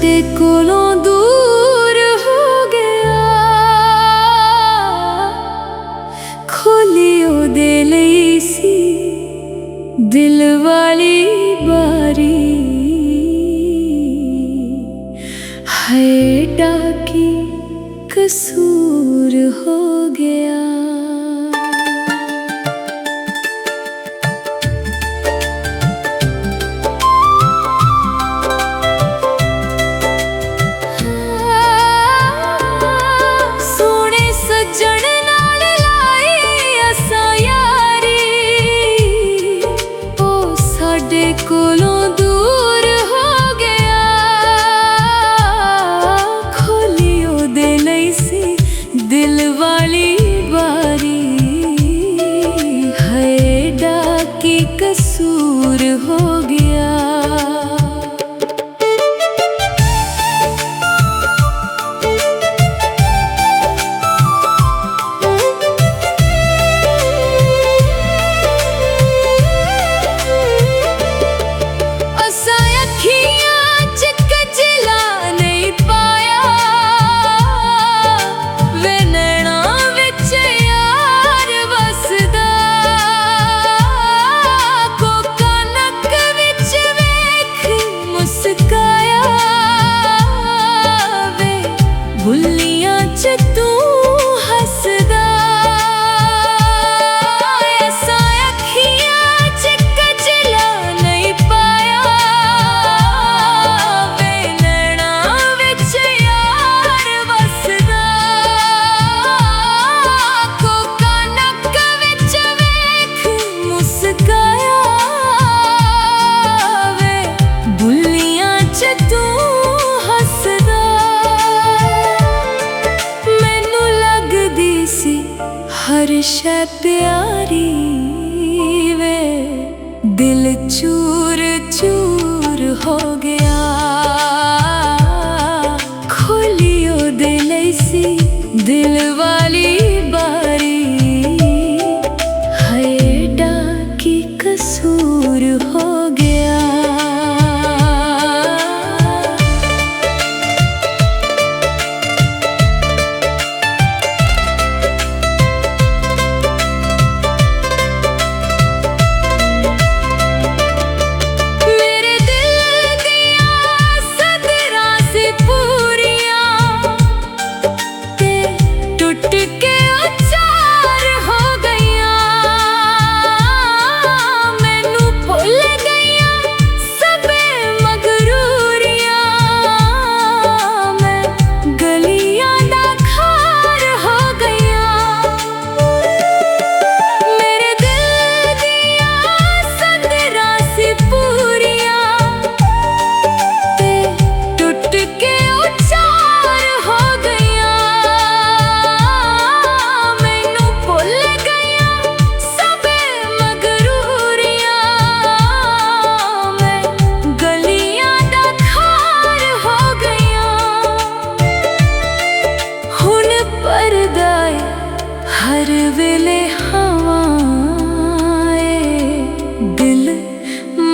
साडे कोलों दूर हो गया, खोली ओदे लई सी दिल वाली बारी। हाय डाकी कसूर हो गया। कोलों दूर हो गया, खोली ओदे लई सी दिल वाली बारी। हाय डाकी कसूर हो गया। भुल्लियां च तू हसदा, ऐसा अखियां च कजला नहीं पाया। वे नैना विच यार वसदा, कोका नक विच वेख मुस्काया। वे भुल्लियां च तू हसदा, हर शै प्यारी। वे दिल चूर चूर हो गया, खोली ओदे लई सी दिल वाली बारी। हाय डाकी कसूर हो गया। हर वेले हवाए दिल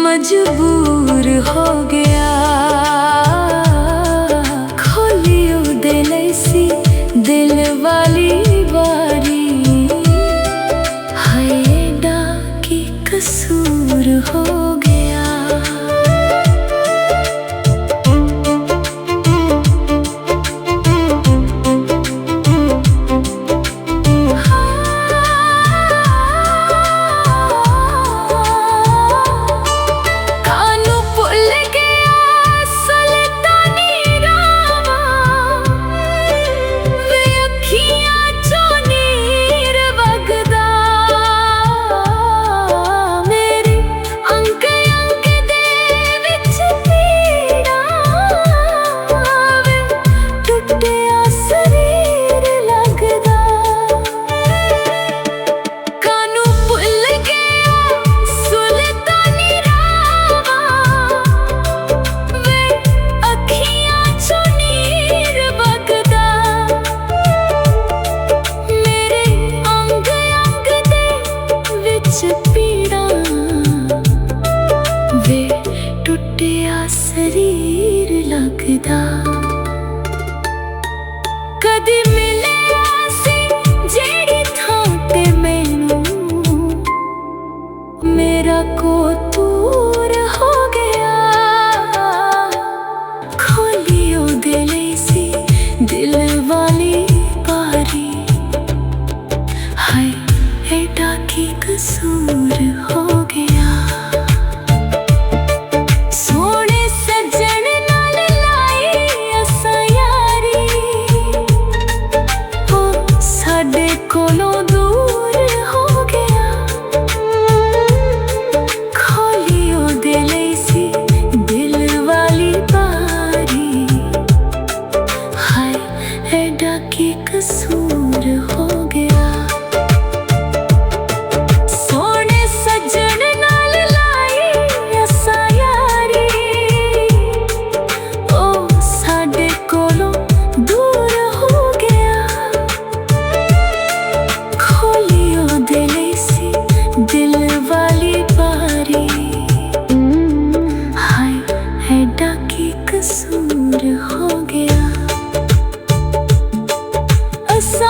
मजबूर हो गया, खोली ओदे लई सी दिल वाली बारी। हाय डाकी कसूर हो गया। की कसूर हो गया। सोने सज्जन नाल लाई असा यारी, ओ साडे कोलों दूर हो गया। खोलियो दिल सी दिल वाली बारी, हाय ऐडा की कसूर हो गया। असा